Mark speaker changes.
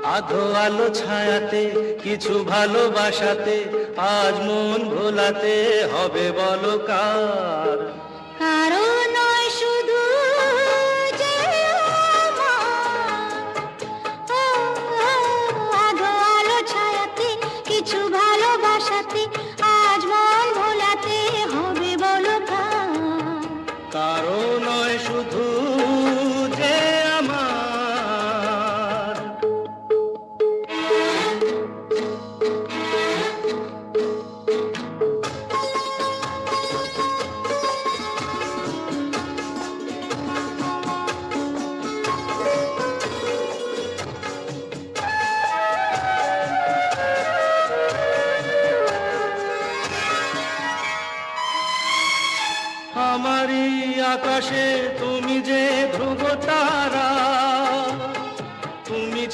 Speaker 1: আধো আলো ছায়াতে কিছু ভালোবাসাতে আজ মন ভোলাতে হবে বলো কার।
Speaker 2: কারো নয় শুধু যে আমার, ও, আধো আলো ছায়াতে কিছু ভালোবাসাতে আজ মন ভোলাতে হবে বলো কার।
Speaker 1: কারো নয় শুধু যে আমার। আমারই আকাশে